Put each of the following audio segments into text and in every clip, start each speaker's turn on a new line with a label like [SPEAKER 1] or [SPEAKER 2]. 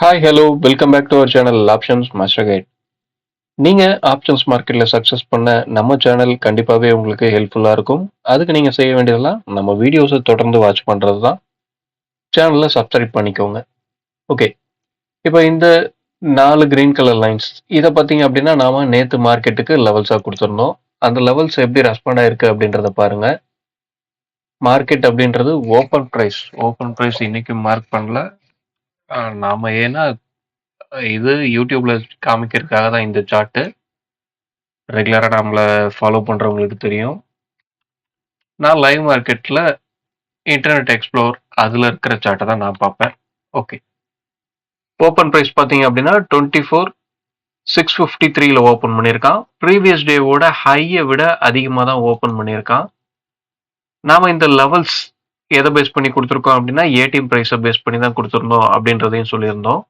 [SPEAKER 1] Hi hello welcome back to our channel options master guide. நீங்கள் options மார்க்கெட்டில் success பண்ண நம்ம சேனல் கண்டிப்பாகவே உங்களுக்கு ஹெல்ப்ஃபுல்லாக இருக்கும். அதுக்கு நீங்கள் செய்ய வேண்டியதெல்லாம் நம்ம வீடியோஸை தொடர்ந்து வாட்ச் பண்ணுறது தான். சேனலை சப்ஸ்கிரைப் பண்ணிக்கோங்க. ஓகே, இப்போ இந்த 4 கிரீன் கலர் லைன்ஸ் இதை பார்த்தீங்க அப்படின்னா நாம நேற்று மார்க்கெட்டுக்கு லெவல்ஸாக கொடுத்துருந்தோம். அந்த லெவல்ஸ் எப்படி ரெஸ்பாண்ட் ஆயிருக்கு அப்படின்றத பாருங்க. மார்க்கெட் அப்படின்றது ஓப்பன் ப்ரைஸ் இன்னைக்கு மார்க் பண்ணல. நாம ஏன்னா இது யூடியூப்ல காமிக்கிறதுக்காக தான் இந்த சார்ட்டு. ரெகுலராக நம்மளை ஃபாலோ பண்ணுறவங்களுக்கு தெரியும். நான் லைவ் மார்க்கெட்டில் இன்டர்நெட் எக்ஸ்ப்ளோர் அதில் இருக்கிற சார்ட்டை தான் நான் பார்ப்பேன். ஓகே, ஓப்பன் ப்ரைஸ் பார்த்தீங்க அப்படின்னா 24,653 ஓப்பன் பண்ணியிருக்கான். ப்ரீவியஸ் டேவோட ஹையை விட அதிகமாக தான் ஓப்பன் பண்ணியிருக்கான். நாம் இந்த லெவல்ஸ் எதை பேஸ் பண்ணி கொடுத்துருக்கோம் அப்படின்னா ஏடிஎம் ப்ரைஸை பேஸ் பண்ணி தான் கொடுத்துருந்தோம் அப்படின்றதையும் சொல்லியிருந்தோம்.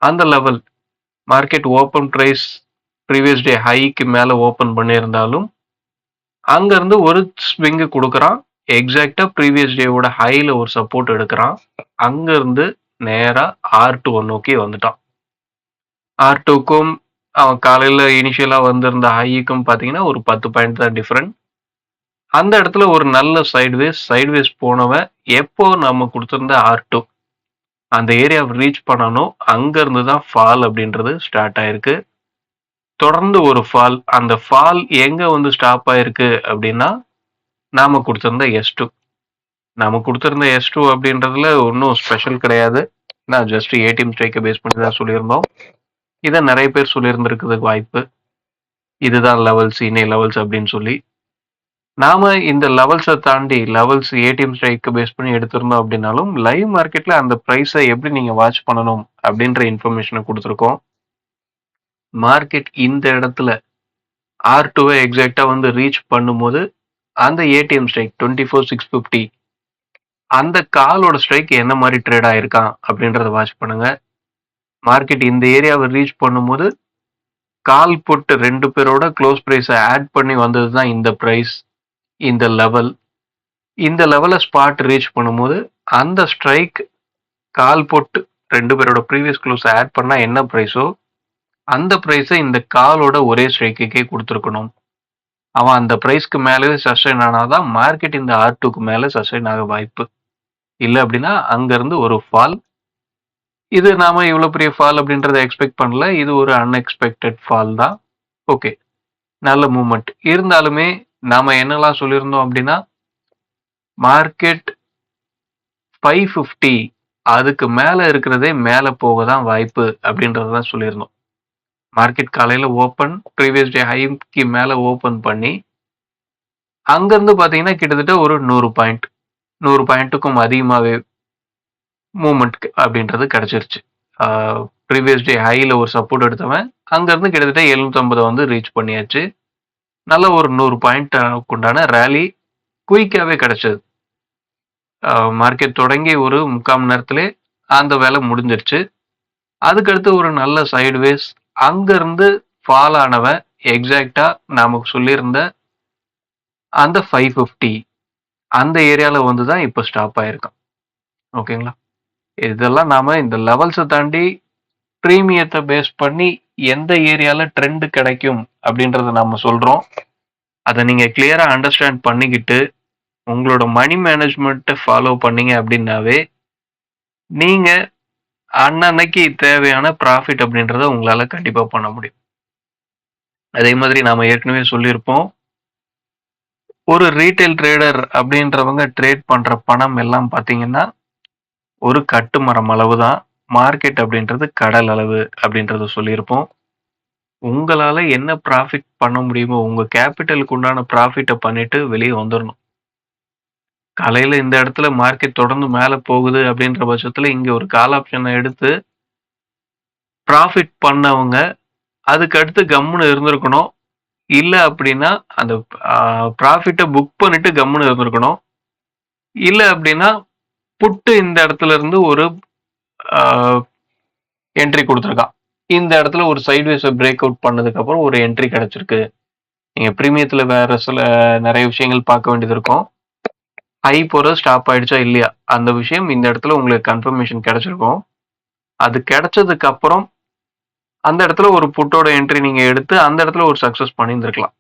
[SPEAKER 1] அந்த level market open price previous day ஹைக்கு மேலே ஓப்பன் பண்ணியிருந்தாலும் அங்கேருந்து ஒரு ஸ்விங்கு கொடுக்குறான். எக்ஸாக்டா ப்ரீவியஸ் டேவோட ஹையில் ஒரு சப்போர்ட் எடுக்கிறான். அங்கேருந்து நேராக R2 நோக்கி வந்துட்டான். R2க்கும் அவன் காலையில் இனிஷியலாக வந்திருந்த ஹைக்கும் பார்த்தீங்கன்னா ஒரு 10 பாயிண்ட் தான் டிஃப்ரெண்ட். அந்த இடத்துல ஒரு நல்ல சைட்வேஸ் போனவன் எப்போ நம்ம கொடுத்துருந்த R2 அந்த ஏரியாவை ரீச் பண்ணணும், அங்கேருந்து தான் ஃபால் அப்படின்றது ஸ்டார்ட் ஆயிருக்கு. தொடர்ந்து ஒரு ஃபால். அந்த ஃபால் எங்கே வந்து ஸ்டாப் ஆயிருக்கு அப்படின்னா நாம கொடுத்துருந்த S2. நாம கொடுத்துருந்த S2 அப்படின்றதுல ஒன்றும் ஸ்பெஷல் கிடையாது. நான் ஜஸ்ட் ஏடிஎம் ஸ்ட்ரைக்கை பேஸ் பண்ணி தான் சொல்லியிருந்தோம். இதை நிறைய பேர் சொல்லியிருந்திருக்கிறதுக்கு வாய்ப்பு. இதுதான் லெவல்ஸ், இணை லெவல்ஸ் அப்படின்னு சொல்லி. நாம இந்த லெவல்ஸை தாண்டி லெவல்ஸ் ஏடிஎம் ஸ்ட்ரைக்கை பேஸ் பண்ணி எடுத்திருந்தோம் அப்படின்னாலும் லைவ் மார்க்கெட்ல அந்த ப்ரைஸை எப்படி நீங்க வாட்ச் பண்ணணும் அப்படின்ற இன்ஃபர்மேஷனை கொடுத்துருக்கோம். மார்க்கெட் இந்த இடத்துல R2வை எக்ஸாக்டா வந்து ரீச் பண்ணும்போது அந்த ஏடிஎம் ஸ்ட்ரைக் 24,650 அந்த காலோட ஸ்ட்ரைக் என்ன மாதிரி ட்ரேட் ஆயிருக்கான் அப்படின்றத வாட்ச் பண்ணுங்க. மார்க்கெட் இந்த ஏரியாவை ரீச் பண்ணும்போது கால் போட்டு 2 பேரோட க்ளோஸ் ப்ரைஸை ஆட் பண்ணி வந்தது தான் இந்த ப்ரைஸ், இந்த லெவல். இந்த லெவலை ஸ்பாட் ரீச் பண்ணும்போது அந்த ஸ்ட்ரைக் கால் போட்டு 2 பேரோட ப்ரீவியஸ் க்ளோஸை ஆட் பண்ணா என்ன ப்ரைஸோ அந்த ப்ரைஸை இந்த காலோட ஒரே ஸ்ட்ரைக்குக்கே கொடுத்துருக்கணும். அவன் அந்த ப்ரைஸ்க்கு மேலே சஸ்டைன் ஆனாதான் மார்க்கெட் இந்த R2க்கு மேலே சஸ்டைன் ஆக வாய்ப்பு. இல்லை அப்படின்னா அங்கேருந்து ஒரு ஃபால். இது நாம இவ்வளோ பெரிய ஃபால் அப்படின்றத எக்ஸ்பெக்ட் பண்ணல. இது ஒரு அன்எக்ஸ்பெக்டட் ஃபால் தான். ஓகே, நல்ல மூமெண்ட் இருந்தாலுமே நாம என்னெல்லாம் சொல்லியிருந்தோம் அப்படின்னா மார்க்கெட் 550 அதுக்கு மேலே இருக்கிறதே மேலே போக தான் வாய்ப்பு அப்படின்றதான் சொல்லியிருந்தோம். மார்க்கெட் காலையில் ஓப்பன் ப்ரீவியஸ் டே ஹைக்கு மேலே ஓப்பன் பண்ணி அங்கேருந்து பார்த்தீங்கன்னா கிட்டத்தட்ட ஒரு 100 பாயிண்ட்டுக்கும் அதிகமாகவே மூமெண்ட் அப்படின்றது கிடைச்சிருச்சு. ப்ரீவியஸ் டே ஹையில் ஒரு சப்போர்ட் எடுத்தவன் அங்கேருந்து கிட்டத்தட்ட 750 வந்து ரீச் பண்ணியாச்சு. நல்ல ஒரு 100 பாயிண்ட் உண்டான ரேலி குயிக்காகவே கிடைச்சது. மார்க்கெட் தொடங்கி ஒரு 3/4 மணி நேரத்திலே அந்த வேலை முடிஞ்சிருச்சு. அதுக்கடுத்து ஒரு நல்ல சைடுவேஸ் அங்கேருந்து ஃபால் ஆனவன் எக்ஸாக்டா நமக்கு சொல்லியிருந்த அந்த 550 அந்த ஏரியாவில் வந்து தான் இப்போ ஸ்டாப் ஆயிருக்கான். ஓகேங்களா, இதெல்லாம் நாம இந்த லெவல்ஸை தாண்டி ப்ரீமியத்தை பேஸ் பண்ணி எந்த ஏரியாவில் ட்ரெண்ட் கிடைக்கும் அப்படின்றத நம்ம சொல்கிறோம். அதை நீங்கள் கிளியராக அண்டர்ஸ்டாண்ட் பண்ணிக்கிட்டு உங்களோட மணி மேனேஜ்மெண்ட்டை ஃபாலோ பண்ணீங்க அப்படின்னாவே நீங்கள் அன்னன்னைக்கு தேவையான ப்ராஃபிட் அப்படின்றத உங்களால் கண்டிப்பாக பண்ண முடியும். அதே மாதிரி நாம் ஏற்கனவே சொல்லியிருப்போம், ஒரு ரீட்டைல் ட்ரேடர் அப்படின்றவங்க ட்ரேட் பண்ணுற பணம் எல்லாம் பார்த்தீங்கன்னா ஒரு கட்டுமரம் அளவு தான். மார்க்கெட் அப்படின்றது கடல் அளவு அப்படின்றத சொல்லியிருப்போம். உங்களால் என்ன ப்ராஃபிட் பண்ண முடியுமோ உங்கள் கேபிட்டலுக்கு உண்டான ப்ராஃபிட்டை பண்ணிட்டு வெளியே வந்துடணும். காலையில் இந்த இடத்துல மார்க்கெட் தொடர்ந்து மேலே போகுது அப்படின்ற பட்சத்தில் இங்கே ஒரு கால் ஆப்ஷனை எடுத்து ப்ராஃபிட் பண்ணவங்க அதுக்கு அடுத்து கம்முன்னு இருந்திருக்கணும். இல்லை அப்படின்னா அந்த ப்ராஃபிட்டை புக் பண்ணிட்டு கம்முன்னு இருந்திருக்கணும். இல்லை அப்படின்னா புட்டு இந்த இடத்துல இருந்து ஒரு என்ட்ரி கொடுத்துருக்கான். இந்த இடத்துல ஒரு சைட்வேஸை பிரேக் அவுட் பண்ணதுக்கப்புறம் ஒரு என்ட்ரி கிடைச்சிருக்கு. நீங்கள் ப்ரீமியத்தில் வேற சில நிறைய விஷயங்கள் பார்க்க வேண்டியது இருக்கும். ஹை போகிற ஸ்டாப் ஆயிடுச்சா இல்லையா அந்த விஷயம் இந்த இடத்துல உங்களுக்கு கன்ஃபர்மேஷன் கிடைச்சிருக்கும். அது கிடைச்சதுக்கு அப்புறம் அந்த இடத்துல ஒரு புட்டோட என்ட்ரி நீங்க எடுத்து அந்த இடத்துல ஒரு சக்சஸ் பண்ணியிருந்திருக்கலாம்.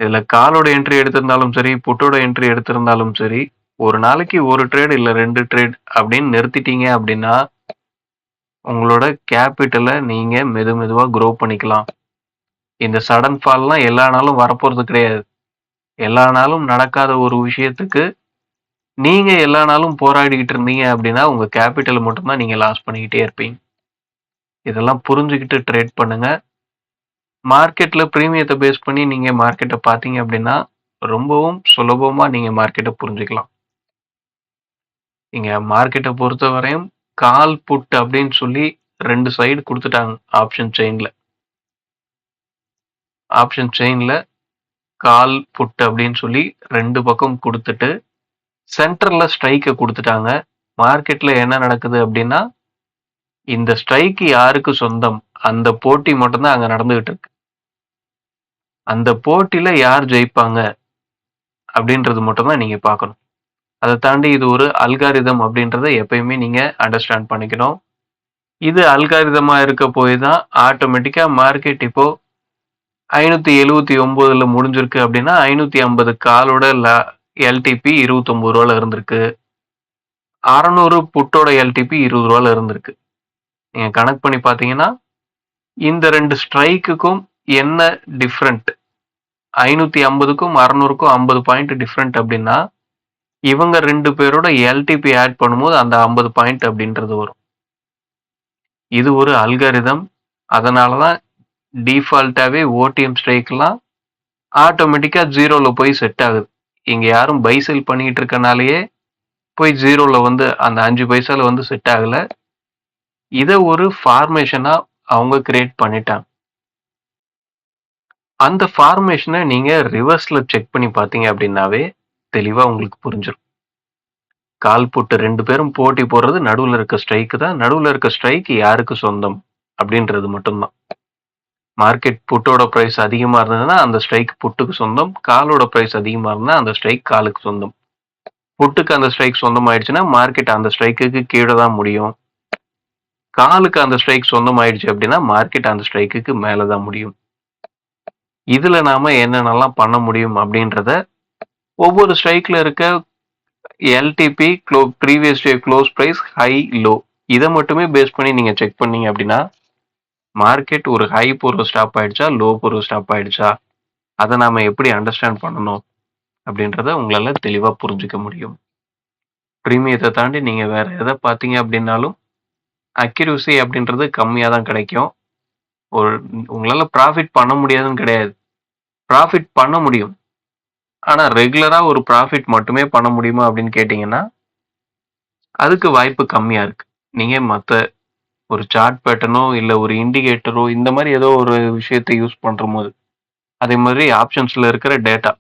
[SPEAKER 1] இதுல காலோட என்ட்ரி எடுத்திருந்தாலும் சரி, புட்டோட என்ட்ரி எடுத்திருந்தாலும் சரி, ஒரு நாளைக்கு 1 ட்ரேட் இல்ல 2 ட்ரேட் அப்படின்னு நிறுத்திட்டீங்க அப்படின்னா, உங்களோட கேப்பிட்டல நீங்க மெதுவா குரோ பண்ணிக்கலாம். இந்த சடன் ஃபால்லாம் எல்லா நாளும் வரப்போறது கிடையாது. எல்லா நாளும் நடக்காத ஒரு விஷயத்துக்கு நீங்க எல்லா நாளும் போராடிக்கிட்டு இருந்தீங்க அப்படின்னா, உங்க கேப்பிட்டல மட்டும் தான் நீங்க லாஸ் பண்ணிக்கிட்டே இருப்பீங்க. இதெல்லாம் புரிஞ்சுகிட்டு ட்ரேட் பண்ணுங்க. மார்க்கெட்ல பிரீமியத்த பேஸ் பண்ணி நீங்க மார்க்கெட்ட பார்த்தீங்க அப்படின்னா, ரொம்பவும் சுலபமா நீங்க மார்க்கெட்ட புரிஞ்சுக்கலாம். இங்க மார்க்கெட்ட பொறுத்தவரையும் கால், புட் அப்படின்னு சொல்லி 2 சைடு குடுத்துட்டாங்க ஆப்ஷன் செயின்ல. ஆப்ஷன் செயின்ல கால், புட் அப்படின்னு சொல்லி 2 பக்கம் குடுத்துட்டு, சென்டர்ல ஸ்ட்ரைக்க குடுத்துட்டாங்க. மார்க்கெட்ல என்ன நடக்குது அப்படின்னா, இந்த ஸ்ட்ரைக் யாருக்கு சொந்தம்? அந்த போட்டி மட்டும் தான் அங்க நடந்துகிட்டு இருக்கு. அந்த போட்டியில யார் ஜெயிப்பாங்க? அப்படின்றது மட்டும் தான் நீங்க பார்க்கணும். அத தாண்டி இது ஒரு அல்காரிதம் அப்படின்றத எப்பயுமே நீங்க அண்டர்ஸ்டாண்ட் பண்ணிக்கணும். இது அல்காரிதமா இருக்க போய் தான் ஆட்டோமேட்டிக்கா மார்க்கெட் இப்போ 579ல முடிஞ்சிருக்கு அப்படின்னா 550 காலோட எல்டிபி ரூ. 29ல இருந்திருக்கு. 600 புட்டோட எல்டிபி ரூ. 20ல இருந்திருக்கு. நீங்க கணக்கு பண்ணி பார்த்தீங்கன்னா, இந்த 2 ஸ்ட்ரைக்குக்கும் என்ன டிஃபரண்ட்? 550க்கும் 600க்கும் 50 பாயிண்ட் டிஃபரண்ட் அப்படின்னா, இவங்க 2 பேரோட எல்டிபி ஆட் பண்ணும்போது அந்த 50 பாயிண்ட் அப்படின்றது வரும். இது ஒரு அல்காரிதம். அதனால தான் டிஃபால்ட்டாவே ஓடிஎம் ஸ்ட்ரைக்லாம் ஆட்டோமேட்டிக்கா 0ல போய் செட் ஆகுது. இங்க யாரும் பை செல் பண்ணிட்டு இருக்கனாலேயே போய் 0ல வந்து அந்த 5 பைசால வந்து செட் ஆகல. இத ஒரு ஃபார்மேஷனா அவங்க கிரியேட் பண்ணிட்டாங்க. அந்த ஃபார்மேஷன நீங்க ரிவர்ஸ்ல செக் பண்ணி பார்த்தீங்க அப்படின்னாவே தெளிவா உங்களுக்கு புரிஞ்சிரும். கால் புட்டு 2 பேரும் போட்டி போடுறது நடுவுல இருக்க ஸ்ட்ரைக் தான். நடுவுல இருக்க ஸ்ட்ரைக் யாருக்கு சொந்தம்? அப்படின்றது மட்டும் தான். மார்க்கெட் புட்டோட பிரைஸ் அதிகமா இருந்ததுன்னா அந்த ஸ்ட்ரைக் புட்டுக்கு சொந்தம். காலோட பிரைஸ் அதிகமா இருந்தா அந்த ஸ்ட்ரைக் காலுக்கு சொந்தம். புட்டுக்கு அந்த ஸ்ட்ரைக் சொந்தமாயிடுச்சுன்னா மார்க்கெட் அந்த ஸ்ட்ரைக்குக்கு கீழே தான் முடியும். காலுக்கு அந்த ஸ்ட்ரைக் சொந்தமாயிடுச்சு அப்படின்னா மார்க்கெட் அந்த ஸ்ட்ரைக்குக்கு மேல தான் முடியும். இதுல நாம என்னென்னலாம் பண்ண முடியும் அப்படின்றத ஒவ்வொரு ஸ்ட்ரைக்ல இருக்க LTP previous day close price high low இதை மட்டுமே பேஸ் பண்ணி நீங்க செக் பண்ணீங்க அப்படின்னா மார்க்கெட் ஒரு ஹை போற ஸ்டாப் ஆயிடுச்சா லோ போற ஸ்டாப் ஆயிடுச்சா அதை நாம எப்படி அண்டர்ஸ்டாண்ட் பண்ணணும் அப்படின்றத உங்களால தெளிவா புரிஞ்சுக்க முடியும். பிரீமியத்தை தாண்டி நீங்க வேற எதை பார்த்தீங்க அப்படின்னாலும் அக்யூரசி அப்படின்றது கம்மியா தான் கிடைக்கும். ஒரு உங்களால ப்ராஃபிட் பண்ண முடியாதுன்னு கிடையாது. ப்ராஃபிட் பண்ண முடியும். ஆனா ரெகுலரா ஒரு ப்ராஃபிட் மட்டுமே பண்ண முடியுமா அப்படின்னு கேட்டீங்கன்னா, அதுக்கு வாய்ப்பு கம்மியா இருக்கு. நீங்க மத்த ஒரு சார்ட் பேட்டர்னோ, இல்ல ஒரு இண்டிகேட்டரோ இந்த மாரி ஏதோ ஒரு விஷயத்த யூஸ் பண்றம்போது, அதே மாதிரி ஆப்ஷன்ஸ்ல இருக்கிற டேட்டா,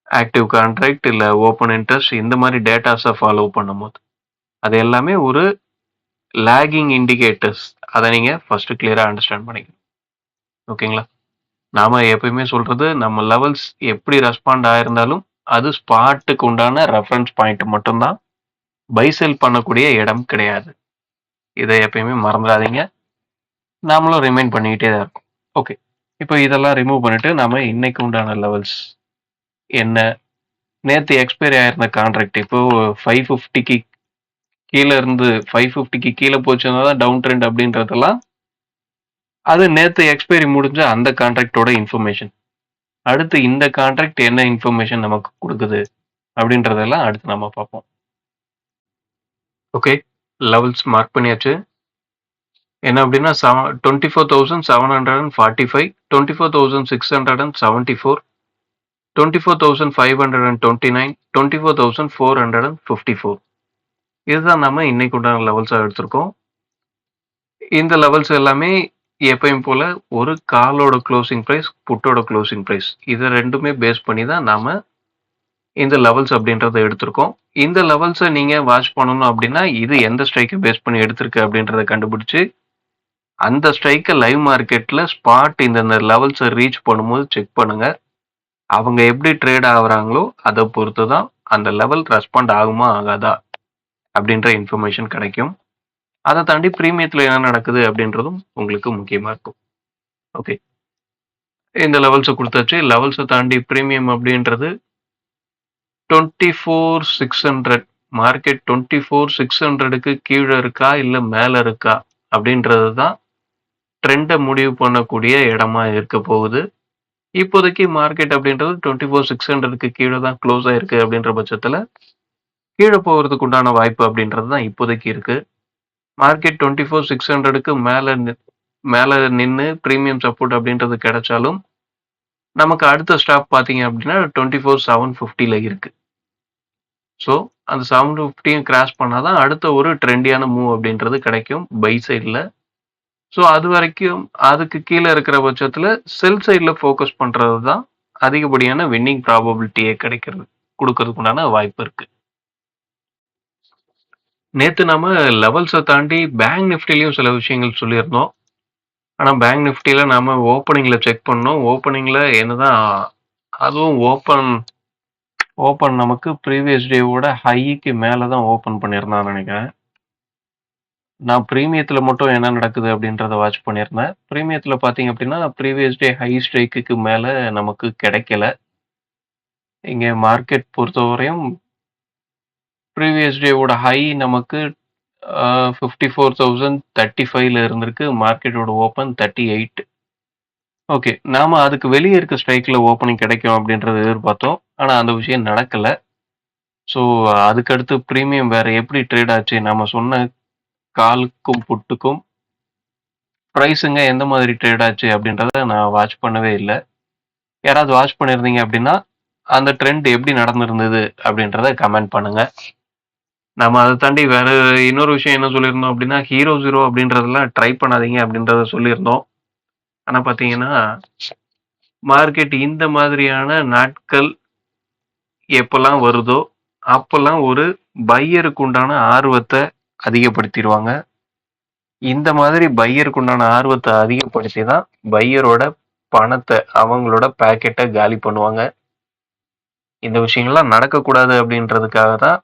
[SPEAKER 1] ஆக்டிவ் கான்ட்ராக்ட் இல்ல ஓப்பன் இன்ட்ரெஸ்ட் இந்த மாரி டேட்டாஸ ஃபாலோ பண்ணும்போது, அது எல்லாமே ஒரு லாகிங் இண்டிகேட்டர்ஸ். அத நீங்க ஃபர்ஸ்ட் கிளியரா அண்டர்ஸ்டாண்ட் பண்ணிக்கணும். ஓகேங்களா? நாம எப்பயுமே சொல்றது நம்ம லெவல்ஸ் எப்படி ரெஸ்பாண்ட் ஆயிருந்தாலும் அது ஸ்பாட்டுக்கு உண்டான ரெஃபரன்ஸ் பாயிண்ட் மட்டும்தான். பை செல் பண்ணக்கூடிய இடம் கிடையாது. இதை எப்பயுமே மறந்துடாதீங்க. நாமளும் ரிமைண்ட் பண்ணிக்கிட்டே தான் இருக்கோம். ஓகே. இப்போ இதெல்லாம் ரிமூவ் பண்ணிட்டு நாம இன்னைக்கு உண்டான லெவல்ஸ் என்ன? நேத்து எக்ஸ்பைரி ஆயிருந்த கான்ட்ராக்ட் இப்போ 550க்கு கீழ இருந்து 550க்கு கீழ போச்சுன்னா தான் டவுன் ட்ரெண்ட் அப்படின்றதெல்லாம் அது நேத்து எக்ஸ்பைரி முடிஞ்ச அந்த கான்ட்ராக்டோட இன்ஃபர்மேஷன். அடுத்து இந்த கான்ட்ராக்ட் என்ன இன்ஃபர்மேஷன் நமக்கு கொடுக்குது அப்படின்றதெல்லாம் அடுத்து நம்ம பார்ப்போம். ஓகே, லெவல்ஸ் மார்க் பண்ணியாச்சு. என்ன அப்படின்னா 24,745, 24,674, 24,529, 24,454. இதுதான் நம்ம இன்னைக்கு உண்டான லெவல்ஸா எடுத்திருக்கோம். இந்த லெவல்ஸ் எல்லாமே எப்பயும் போல ஒரு காலோட க்ளோசிங் பிரைஸ், புட்டோட க்ளோசிங் பிரைஸ் இது ரெண்டுமே பேஸ் பண்ணி தான் நாம இந்த லெவல்ஸ் அப்படின்றத எடுத்திருக்கோம். இந்த லெவல்ஸை நீங்க வாட்ச் பண்ணணும் அப்படின்னா இது எந்த ஸ்ட்ரைக்கை பேஸ் பண்ணி எடுத்திருக்கு அப்படின்றத கண்டுபிடிச்சு அந்த ஸ்ட்ரைக்கை லைவ் மார்க்கெட்ல ஸ்பாட் இந்த லெவல்ஸை ரீச் பண்ணும்போது செக் பண்ணுங்க. அவங்க எப்படி ட்ரேட் ஆகுறாங்களோ அதை பொறுத்து தான் அந்த லெவல் ரெஸ்பாண்ட் ஆகுமா ஆகாதா அப்படின்ற இன்ஃபர்மேஷன் கிடைக்கும். அத தாண்டி பிரீமியத்துல என்ன நடக்குது அப்படின்றதும் உங்களுக்கு முக்கியமா இருக்கும். ஓகே. இந்த லெவல்ஸ குடுத்தாச்சு. லெவல்ஸ தாண்டி பிரீமியம் அப்படின்றது 24,600 மார்க்கெட் 24,600க்கு கீழ இருக்கா? இல்ல மேல இருக்கா? அப்படின்றது தான் ட்ரெண்ட முடிவு பண்ணக்கூடிய இடமா இருக்க போகுது. இப்போதைக்கு மார்க்கெட் அப்படின்றது 24,600க்கு கீழ தான் க்ளோஸ் ஆயிருக்கு அப்படின்ற பட்சத்துல, கீழ போறதுக்கு உண்டான வாய்ப்பு அப்படின்றது தான் இப்போதைக்கு இருக்கு. மார்க்கெட் 24,600க்கு மேல நின்னு பிரீமியம் சப்போர்ட் அப்படின்றது கிடைச்சாலும், நமக்கு அடுத்த ஸ்டாப் பார்த்தீங்க அப்படின்னா 24,750ல இருக்கு. ஸோ, அந்த 750யும் கிராஸ் பண்ணா தான் அடுத்த ஒரு ட்ரெண்டியான மூவ் அப்படின்றது கிடைக்கும் பை சைட்ல. ஸோ, அதுவரைக்கும் அதுக்கு கீழ இருக்கிற பட்சத்துல செல் சைட்ல ஃபோக்கஸ் பண்றது தான் அதிகப்படியான வின்னிங் ப்ராபபிலிட்டியே குடுக்கறதுக்கு உண்டான வாய்ப்பு இருக்கு. நேத்து நாம லெவல்ஸ தாண்டி பேங்க் நிஃப்டிலயும் சில விஷயங்கள் சொல்லியிருந்தோம். ஆனா பேங்க் நிஃப்டில நாம ஓப்பனிங்ல செக் பண்ணோம். ஓப்பனிங்ல என்னதான் அதுவும் ஓப்பன் நமக்கு ப்ரீவியஸ் டேவோட ஹைக்கு மேல தான் ஓப்பன் பண்ணியிருந்தான்னு நெனைக்கிறேன். நான் பிரீமியத்துல மட்டும் என்ன நடக்குது அப்படின்றத வாட்ச் பண்ணியிருந்தேன். பிரீமியத்துல பார்த்தீங்க அப்படின்னா, ப்ரீவியஸ் டே ஹை ஸ்ட்ரைக்குக்கு மேல நமக்கு கிடைக்கல. இங்க மார்க்கெட் பொறுத்தவரையும் ப்ரீவியஸ் டேவோட ஹை நமக்கு 54,035ல இருந்திருக்கு. மார்க்கெட்டோட ஓப்பன் 38. ஓகே. நாம அதுக்கு வெளிய இருக்க ஸ்ட்ரைக்ல ஓப்பனிங் கிடைக்கும் அப்படின்றத எதிர்பார்த்தோம். ஆனா அந்த விஷயம் நடக்கல. ஸோ அதுக்கடுத்து பிரீமியம் வேற எப்படி ட்ரேட் ஆச்சு? நாம சொன்ன காலுக்கும், புட்டுக்கும் பிரைஸுங்க எந்த மாதிரி ட்ரேட் ஆச்சு அப்படின்றத நான் வாட்ச் பண்ணவே இல்ல. யாராவது வாட்ச் பண்ணியிருந்தீங்க அப்படின்னா, அந்த ட்ரெண்ட் எப்படி நடந்திருந்தது அப்படின்றத கமெண்ட் பண்ணுங்க. நம்ம அத தாண்டி வேற இன்னொரு விஷயம் என்ன சொல்லியிருந்தோம் அப்படின்னா, ஹீரோ 0 அப்படின்றதெல்லாம் ட்ரை பண்ணாதீங்க அப்படின்றத சொல்லியிருந்தோம். ஆனா பார்த்தீங்கன்னா, மார்க்கெட் இந்த மாதிரியான நாட்கள் எப்பல்லாம் வருதோ, அப்பல்லாம் ஒரு பையருக்கு உண்டான ஆர்வத்த அதிகப்படுத்திருவாங்க. இந்த மாதிரி பையருக்கு உண்டான ஆர்வத்த அதிகப்படுத்தி தான் பையரோட பணத்த அவங்களோட பாக்கெட்ட காலி பண்ணுவாங்க. இந்த விஷயங்கள்லாம் நடக்கக்கூடாது அப்படின்றதுக்காக தான்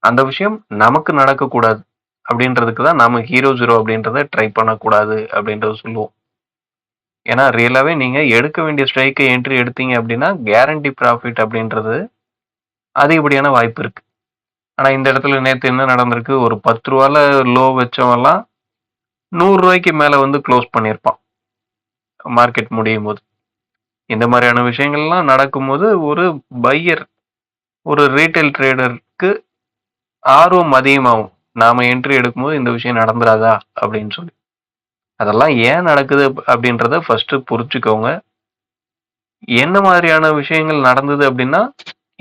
[SPEAKER 1] அந்த விஷயம் நமக்கு நடக்கக்கூடாது அப்படின்றதுக்கு தான் நாம ஹீரோ 0 அப்படின்றத ட்ரை பண்ணக்கூடாது அப்படின்றத சொல்லுவோம். ஏன்னா ரியலாவே நீங்க எடுக்க வேண்டிய ஸ்ட்ரைக்க என்ட்ரி எடுத்தீங்க அப்படின்னா, கேரண்டி ப்ராஃபிட் அப்படின்றது அதிகப்படியான வாய்ப்பு இருக்கு. ஆனா இந்த இடத்துல நேத்து என்ன நடந்திருக்கு? ஒரு ரூ. 10ல லோ வச்சவன்லாம் ரூ. 100க்கு மேல வந்து க்ளோஸ் பண்ணியிருப்பான். மார்க்கெட் முடியும்போது. இந்த மாதிரியான விஷயங்கள்லாம் நடக்கும்போது ஒரு பையர், ஒரு ரீட்டெயில் ட்ரேடருக்கு ஆர்வம் அதிகமாகும். நாம என்ட்ரி எடுக்கும்போது இந்த விஷயம் நடந்துராதா அப்படின்னு சொல்லி. அதெல்லாம் ஏன் நடக்குது அப்படின்றத ஃபர்ஸ்ட் புரிஞ்சுக்கோங்க. என்ன மாதிரியான விஷயங்கள் நடந்தது அப்படின்னா,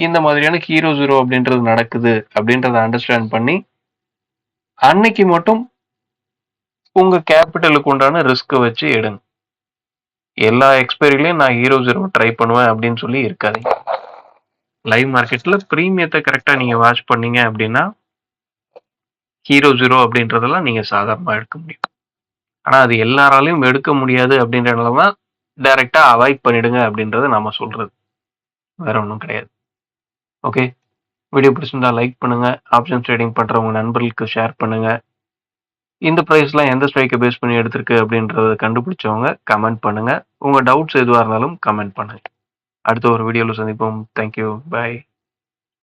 [SPEAKER 1] இந்த மாதிரியான ஹீரோ 0 அப்படின்றது நடக்குது அப்படின்றத அண்டர்ஸ்டாண்ட் பண்ணி, அன்னைக்கு மட்டும் உங்க கேபிட்டலுக்கு உண்டான ரிஸ்க்க வச்சு எடுங்க. எல்லா எக்ஸ்பைரிலயும் நான் ஹீரோ 0 ட்ரை பண்ணுவேன் அப்படின்னு சொல்லி இருக்காதீங்க. லைவ் மார்க்கெட்ல பிரீமியத்த கரெக்ட்டா நீங்க வாட்ச் பண்ணீங்க அப்படின்னா, ஹீரோ 0 அப்படின்றதெல்லாம் நீங்க சாதாரணமா எடுக்க முடியும். ஆனா அது எல்லாராலயும் எடுக்க முடியாது அப்படின்றனால தான் டைரக்ட்டா அவாய்ட் பண்ணிடுங்க அப்படின்றத நாம சொல்றது. வேற ஒண்ணும் கிடையாது. ஓகே. வீடியோ பிடிச்சிருந்தா லைக் பண்ணுங்க. ஆப்ஷன்ஸ் ட்ரேடிங் பண்ற உங்க நண்பர்களுக்கு ஷேர் பண்ணுங்க. இந்த பிரைஸ்லாம் எந்த ஸ்ட்ரைக்க பேஸ் பண்ணி எடுத்திருக்கு அப்படின்றத கண்டுபிடிச்சவங்க கமெண்ட் பண்ணுங்க. உங்க டவுட்ஸ் எதுவா இருந்தாலும் கமெண்ட் பண்ணுங்க. அடுத்த ஒரு வீடியோல சந்திப்போம். Thank you. பை.